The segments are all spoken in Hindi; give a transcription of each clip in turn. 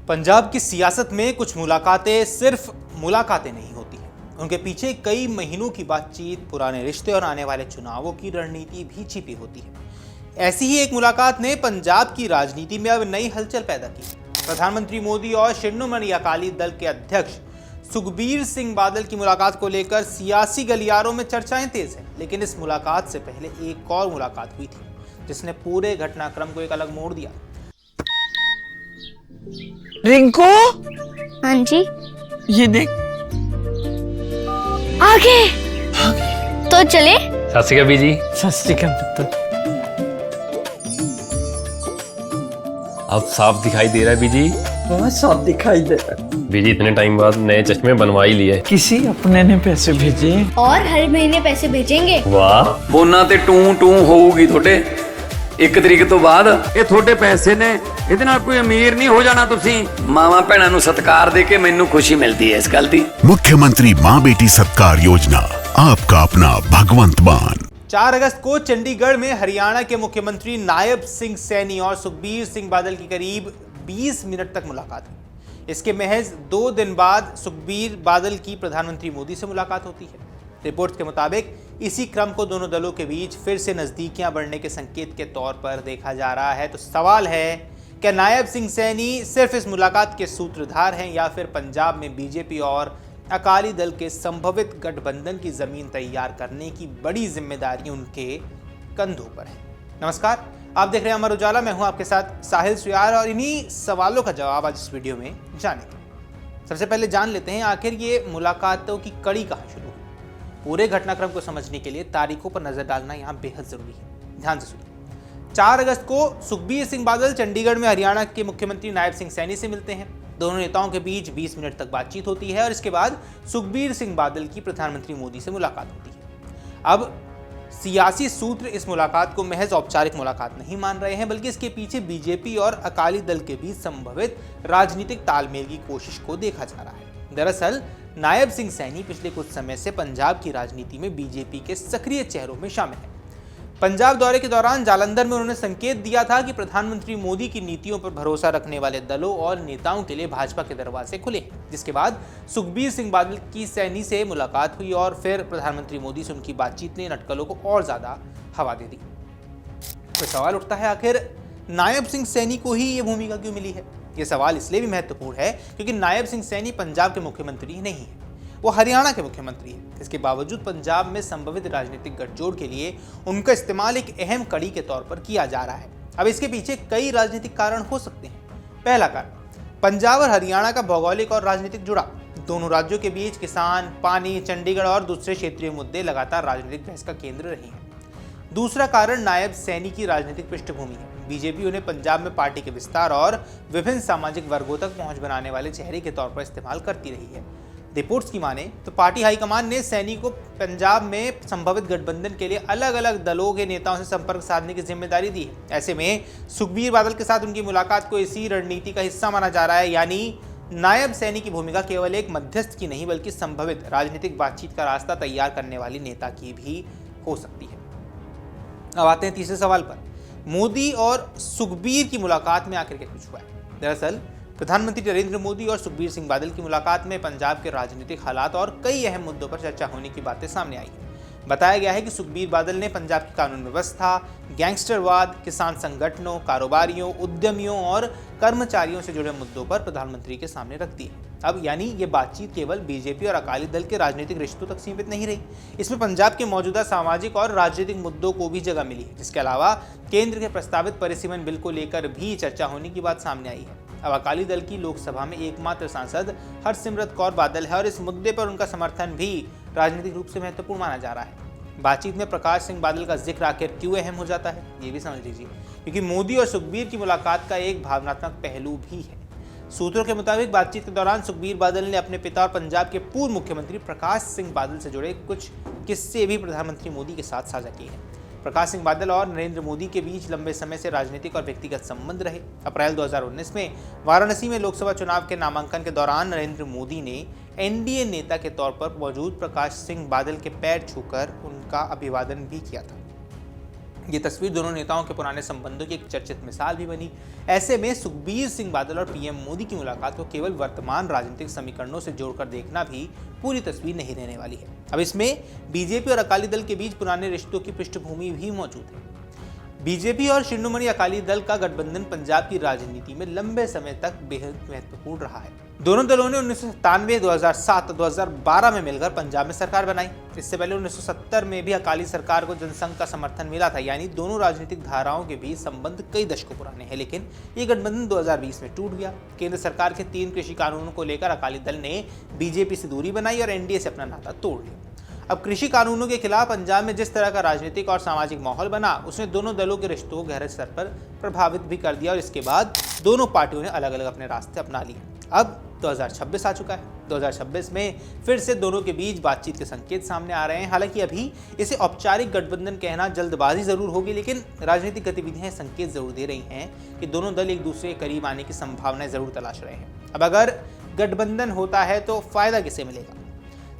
पंजाब की सियासत में कुछ मुलाकातें सिर्फ मुलाकातें नहीं होती हैं, उनके पीछे कई महीनों की बातचीत, पुराने रिश्ते और आने वाले चुनावों की रणनीति भी छिपी होती है। ऐसी ही एक मुलाकात ने पंजाब की राजनीति में अब नई हलचल पैदा की। प्रधानमंत्री मोदी और शिरोमणि अकाली दल के अध्यक्ष सुखबीर सिंह बादल की मुलाकात को लेकर सियासी गलियारों में चर्चाएं तेज हैं। लेकिन इस मुलाकात से पहले एक और मुलाकात हुई थी जिसने पूरे घटनाक्रम को एक अलग मोड़ दिया। रिंकू, हाँ जी, ये देख। आगे तो चले। सत श्री अकाल बीजी। सत श्री अकाल पुत्र। अब साफ दिखाई दे रहा है बीजी। बहुत साफ दिखाई दे रहा है। बीजी इतने टाइम बाद नए चश्मे बनवा ही लिए। किसी अपने ने पैसे भेजे और हर महीने पैसे भेजेंगे। वाह, बोना ते टू टू होगी थोड़े 1 तरीक तो बाद। ये थोड़े पैसे ने ਇਹਦੇ ਨਾਲ कोई अमीर नहीं हो जाना। तुसी मावा भैणा नू सत्कार दे के मैनू खुशी मिलती है इस गल दी। मुख्यमंत्री माँ बेटी सत्कार योजना, आपका अपना भगवंत मान। 4 अगस्त को चंडीगढ़ में हरियाणा के मुख्यमंत्री नायब सिंह सैनी और सुखबीर सिंह बादल की करीब 20 मिनट तक मुलाकात हुई। इसके महज 2 दिन बाद सुखबीर बादल की प्रधानमंत्री मोदी से मुलाकात होती है। रिपोर्ट्स के मुताबिक इसी क्रम को दोनों दलों के बीच फिर से नजदीकियां बढ़ने के संकेत के तौर पर देखा जा रहा है। तो सवाल है, क्या नायब सिंह सैनी सिर्फ इस मुलाकात के सूत्रधार हैं या फिर पंजाब में बीजेपी और अकाली दल के संभवित गठबंधन की जमीन तैयार करने की बड़ी जिम्मेदारी उनके कंधों पर है। नमस्कार, आप देख रहे हैं अमर उजाला। मैं हूं आपके साथ साहिल सुयार और इन्हीं सवालों का जवाब आज इस वीडियो में जानेंगे। सबसे पहले जान लेते हैं आखिर ये मुलाकातों की कड़ी कहां शुरू हुई। पूरे घटनाक्रम को समझने के लिए तारीखों पर नजर डालना यहां बेहद जरूरी है। ध्यान से सुनिए। 4 अगस्त को सुखबीर सिंह बादल चंडीगढ़ में हरियाणा के मुख्यमंत्री नायब सिंह सैनी से मिलते हैं। दोनों नेताओं के बीच 20 मिनट तक बातचीत होती है और इसके बाद सुखबीर सिंह बादल की प्रधानमंत्री मोदी से मुलाकात होती है। अब सियासी सूत्र इस मुलाकात को महज औपचारिक मुलाकात नहीं मान रहे हैं, बल्कि इसके पीछे बीजेपी और अकाली दल के बीच संभवित राजनीतिक तालमेल की कोशिश को देखा जा रहा है। दरअसल नायब सिंह सैनी पिछले कुछ समय से पंजाब की राजनीति में बीजेपी के सक्रिय चेहरों में शामिल हैं। पंजाब दौरे के दौरान जालंधर में उन्होंने संकेत दिया था कि प्रधानमंत्री मोदी की नीतियों पर भरोसा रखने वाले दलों और नेताओं के लिए भाजपा के दरवाजे खुले। जिसके बाद सुखबीर सिंह बादल की सैनी से मुलाकात हुई और फिर प्रधानमंत्री मोदी से उनकी बातचीत ने अटकलों को और ज्यादा हवा दे दी। तो सवाल उठता है, आखिर नायब सिंह सैनी को ही ये भूमिका क्यों मिली है? ये सवाल इसलिए भी महत्वपूर्ण है क्योंकि नायब सिंह सैनी पंजाब के मुख्यमंत्री नहीं है, वो हरियाणा के मुख्यमंत्री है। इसके बावजूद पंजाब में संभवित राजनीतिक गठजोड़ के लिए उनका इस्तेमाल एक अहम कड़ी के तौर पर किया जा रहा है। अब इसके पीछे कई राजनीतिक कारण हो सकते हैं। पहला कारण, पंजाब और हरियाणा का भौगोलिक और राजनीतिक जुड़ाव। दोनों राज्यों के बीच किसान, पानी, चंडीगढ़ और दूसरे क्षेत्रीय मुद्दे लगातार राजनीतिक बहस का केंद्र रहे हैं। दूसरा कारण नायब सैनी की राजनीतिक पृष्ठभूमि है। बीजेपी उन्हें पंजाब में पार्टी के विस्तार और विभिन्न सामाजिक वर्गों तक पहुंच बनाने वाले चेहरे के तौर पर इस्तेमाल करती रही है। रिपोर्ट्स की माने तो पार्टी हाईकमान ने सैनी को पंजाब में संभवित गठबंधन के लिए अलग अलग दलों के नेताओं से संपर्क साधने की जिम्मेदारी दी है। ऐसे में सुखबीर बादल के साथ उनकी मुलाकात को इसी रणनीति का हिस्सा माना जा रहा है, यानी नायब सैनी की भूमिका केवल एक मध्यस्थ की नहीं बल्कि संभवित राजनीतिक बातचीत का रास्ता तैयार करने वाली नेता की भी हो सकती है। अब आते हैं तीसरे सवाल पर, मोदी और सुखबीर की मुलाकात में आखिर क्या कुछ हुआ है? दरअसल प्रधानमंत्री नरेंद्र मोदी और सुखबीर सिंह बादल की मुलाकात में पंजाब के राजनीतिक हालात और कई अहम मुद्दों पर चर्चा होने की बातें सामने आई है। बताया गया है कि सुखबीर बादल ने पंजाब की कानून व्यवस्था, गैंगस्टरवाद, किसान संगठनों, कारोबारियों, उद्यमियों और कर्मचारियों से जुड़े मुद्दों पर प्रधानमंत्री के सामने रख दी है। अब यानी ये बातचीत केवल बीजेपी और अकाली दल के राजनीतिक रिश्तों तक सीमित नहीं रही, इसमें पंजाब के मौजूदा सामाजिक और राजनीतिक मुद्दों को भी जगह मिली है। जिसके अलावा केंद्र के प्रस्तावित परिसीमन बिल को लेकर भी चर्चा होने की बात सामने आई है। अब अकाली दल की लोकसभा में एकमात्र सांसद हरसिमरत कौर बादल है और इस मुद्दे पर उनका समर्थन भी राजनीतिक रूप से महत्वपूर्ण माना जा रहा है। बातचीत में प्रकाश सिंह बादल का जिक्र आखिर क्यों अहम हो जाता है, ये भी समझ लीजिए, क्योंकि मोदी और सुखबीर की मुलाकात का एक भावनात्मक पहलू भी है। सूत्रों के मुताबिक बातचीत के दौरान सुखबीर बादल ने अपने पिता और पंजाब के पूर्व मुख्यमंत्री प्रकाश सिंह बादल से जुड़े कुछ किस्से भी प्रधानमंत्री मोदी के साथ साझा किए हैं। प्रकाश सिंह बादल और नरेंद्र मोदी के बीच लंबे समय से राजनीतिक और व्यक्तिगत संबंध रहे। अप्रैल 2019 में वाराणसी में लोकसभा चुनाव के नामांकन के दौरान नरेंद्र मोदी ने एनडीए नेता के तौर पर मौजूद प्रकाश सिंह बादल के पैर छूकर उनका अभिवादन भी किया था। ये तस्वीर दोनों नेताओं के पुराने संबंधों की एक चर्चित मिसाल भी बनी। ऐसे में सुखबीर सिंह बादल और पीएम मोदी की मुलाकात को केवल वर्तमान राजनीतिक समीकरणों से जोड़कर देखना भी पूरी तस्वीर नहीं रहने वाली है। अब इसमें बीजेपी और अकाली दल के बीच पुराने रिश्तों की पृष्ठभूमि भी मौजूद है। बीजेपी और शिरोमणि अकाली दल का गठबंधन पंजाब की राजनीति में लंबे समय तक बेहद महत्वपूर्ण रहा है। दोनों दलों ने 1997, 2007 और 2012 में मिलकर पंजाब में सरकार बनाई। इससे पहले 1970 में भी अकाली सरकार को जनसंघ का समर्थन मिला था, यानी दोनों राजनीतिक धाराओं के बीच संबंध कई दशकों पुराने हैं। लेकिन ये गठबंधन 2020 में टूट गया। केंद्र सरकार के 3 कृषि कानूनों को लेकर अकाली दल ने बीजेपी से दूरी बनाई और एनडीए से अपना नाता तोड़ लिया। अब कृषि कानूनों के खिलाफ पंजाब में जिस तरह का राजनीतिक और सामाजिक माहौल बना, उसने दोनों दलों के रिश्तों को गहरे स्तर पर प्रभावित भी कर दिया और इसके बाद दोनों पार्टियों ने अलग अलग अपने रास्ते अपना लिए। अब 2026 आ चुका है। 2026 में फिर से दोनों के बीच बातचीत के संकेत सामने आ रहे हैं। हालांकि अभी इसे औपचारिक गठबंधन कहना जल्दबाजी जरूर होगी, लेकिन राजनीतिक गतिविधियां संकेत जरूर दे रही हैं कि दोनों दल एक दूसरे के करीब आने की संभावनाएं जरूर तलाश रहे हैं। अब अगर गठबंधन होता है तो फायदा किसे मिलेगा?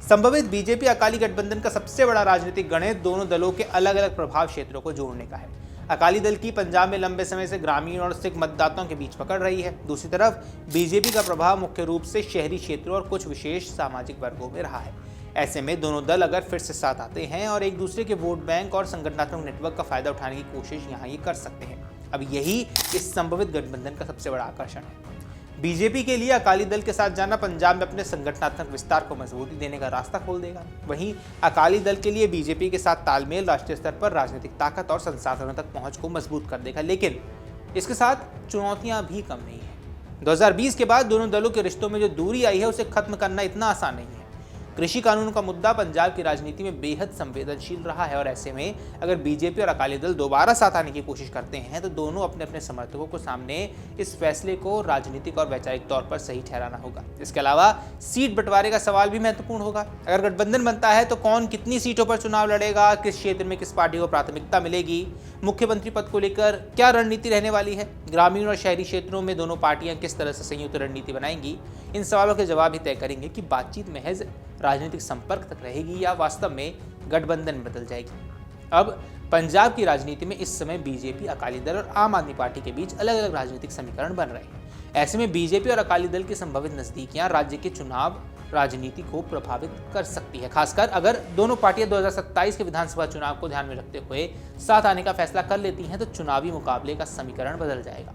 संभवित बीजेपी अकाली गठबंधन का सबसे बड़ा राजनीतिक गणित दोनों दलों के अलग अलग प्रभाव क्षेत्रों को जोड़ने का है। अकाली दल की पंजाब में लंबे समय से ग्रामीण और सिख मतदाताओं के बीच पकड़ रही है। दूसरी तरफ बीजेपी का प्रभाव मुख्य रूप से शहरी क्षेत्रों और कुछ विशेष सामाजिक वर्गों में रहा है। ऐसे में दोनों दल अगर फिर से साथ आते हैं और एक दूसरे के वोट बैंक और संगठनात्मक नेटवर्क का फायदा उठाने की कोशिश यहाँ ये कर सकते हैं। अब यही इस संभवित गठबंधन का सबसे बड़ा आकर्षण है। बीजेपी के लिए अकाली दल के साथ जाना पंजाब में अपने संगठनात्मक विस्तार को मजबूती देने का रास्ता खोल देगा। वहीं अकाली दल के लिए बीजेपी के साथ तालमेल राष्ट्रीय स्तर पर राजनीतिक ताकत और संसाधनों तक पहुंच को मजबूत कर देगा। लेकिन इसके साथ चुनौतियां भी कम नहीं है। 2020 के बाद दोनों दलों के रिश्तों में जो दूरी आई है उसे खत्म करना इतना आसान नहीं है। कृषि कानून का मुद्दा पंजाब की राजनीति में बेहद संवेदनशील रहा है और ऐसे में अगर बीजेपी और अकाली दल दोबारा साथ आने की कोशिश करते हैं तो दोनों अपने अपने समर्थकों को सामने इस फैसले को राजनीतिक और वैचारिक तौर पर सही ठहराना होगा। इसके अलावा सीट बंटवारे का सवाल भी महत्वपूर्ण होगा। अगर गठबंधन बनता है तो कौन कितनी सीटों पर चुनाव लड़ेगा, किस क्षेत्र में किस पार्टी को प्राथमिकता मिलेगी, मुख्यमंत्री पद को लेकर क्या रणनीति रहने वाली है, ग्रामीण और शहरी क्षेत्रों में दोनों पार्टियां किस तरह से संयुक्त रणनीति बनाएंगी। इन सवालों के जवाब ही तय करेंगे कि बातचीत महज राजनीतिक संपर्क तक रहेगी या वास्तव में गठबंधन में बदल जाएगी। अब पंजाब की राजनीति में इस समय बीजेपी, अकाली दल और आम आदमी पार्टी के बीच अलग अलग राजनीतिक समीकरण बन रहे हैं। ऐसे में बीजेपी और अकाली दल की संभावित नजदीकियां राज्य के चुनाव राजनीति को प्रभावित कर सकती है, खासकर अगर दोनों पार्टियां 2027 के विधानसभा चुनाव को ध्यान में रखते हुए साथ आने का फैसला कर लेती हैं तो चुनावी मुकाबले का समीकरण बदल जाएगा।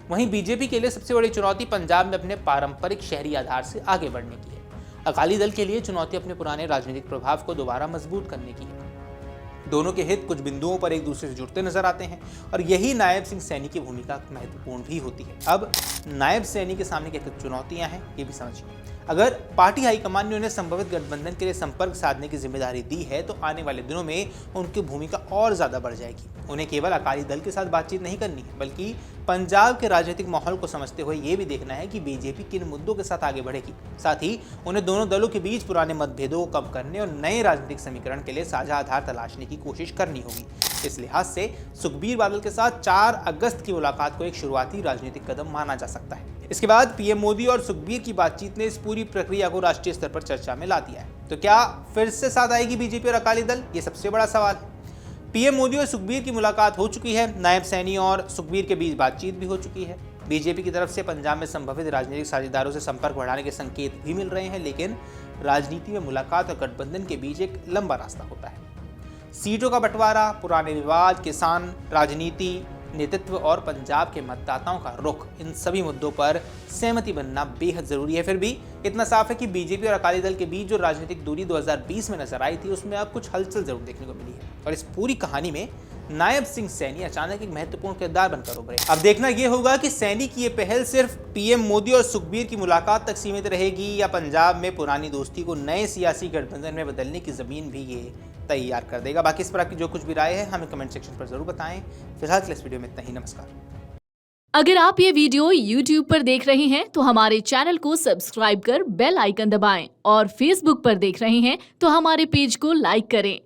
वहीं बीजेपी के लिए सबसे बड़ी चुनौती पंजाब में अपने पारंपरिक शहरी आधार से आगे बढ़ने की है। अकाली दल के लिए चुनौती अपने पुराने राजनीतिक प्रभाव को दोबारा मजबूत करने की है। दोनों के हित कुछ बिंदुओं पर एक दूसरे से जुड़ते नजर आते हैं और यही नायब सिंह सैनी की भूमिका महत्वपूर्ण भी होती है। अब नायब सैनी के सामने क्या चुनौतियां हैं ये भी समझिए। अगर पार्टी हाईकमान ने उन्हें संभवित गठबंधन के लिए संपर्क साधने की जिम्मेदारी दी है तो आने वाले दिनों में उनकी भूमिका और ज्यादा बढ़ जाएगी। उन्हें केवल अकाली दल के साथ बातचीत नहीं करनी है, बल्कि पंजाब के राजनीतिक माहौल को समझते हुए ये भी देखना है कि बीजेपी किन मुद्दों के साथ आगे बढ़ेगी। साथ ही उन्हें दोनों दलों के बीच पुराने मतभेदों को कम करने और नए राजनीतिक समीकरण के लिए साझा आधार तलाशने की कोशिश करनी होगी। इस लिहाज से सुखबीर बादल के साथ 4 अगस्त की मुलाकात को एक शुरुआती राजनीतिक कदम माना जा सकता है। इसके बाद पीएम मोदी और सुखबीर की बातचीत ने इस पूरी प्रक्रिया को राष्ट्रीय स्तर पर चर्चा में ला दिया है। तो क्या फिर से साथ आएगी बीजेपी और अकाली दल? ये सबसे बड़ा सवाल है। पीएम मोदी और सुखबीर की मुलाकात हो चुकी है। नायब सैनी और सुखबीर के बीच बातचीत भी हो चुकी है। बीजेपी की तरफ से पंजाब में संभावित राजनीतिक साझेदारों से संपर्क बढ़ाने के संकेत भी मिल रहे हैं, लेकिन राजनीति में मुलाकात और गठबंधन के बीच एक लंबा रास्ता होता है। सीटों का बंटवारा, पुराने विवाद, किसान राजनीति, नेतृत्व और पंजाब के मतदाताओं का रुख, इन सभी मुद्दों पर सहमति बनना बेहद जरूरी है। फिर भी इतना साफ है कि बीजेपी और अकाली दल के बीच जो राजनीतिक दूरी 2020 में नजर आई थी उसमें अब कुछ हलचल जरूर देखने को मिली है और इस पूरी कहानी में नायब सिंह सैनी अचानक एक महत्वपूर्ण किरदार बनकर उभरे। अब देखना यह होगा कि सैनी की ये पहल सिर्फ पीएम मोदी और सुखबीर की मुलाकात तक सीमित रहेगी या पंजाब में पुरानी दोस्ती को नए सियासी गठबंधन में बदलने की जमीन भी ये तैयार कर देगा। बाकी इस पर आपकी जो कुछ भी राय है हमें कमेंट सेक्शन पर जरूर बताएं। फिलहाल इस वीडियो में इतना ही। नमस्कार। अगर आप ये वीडियो YouTube पर देख रहे हैं तो हमारे चैनल को सब्सक्राइब कर बेल आइकन दबाएं और Facebook पर देख रहे हैं तो हमारे पेज को लाइक करें।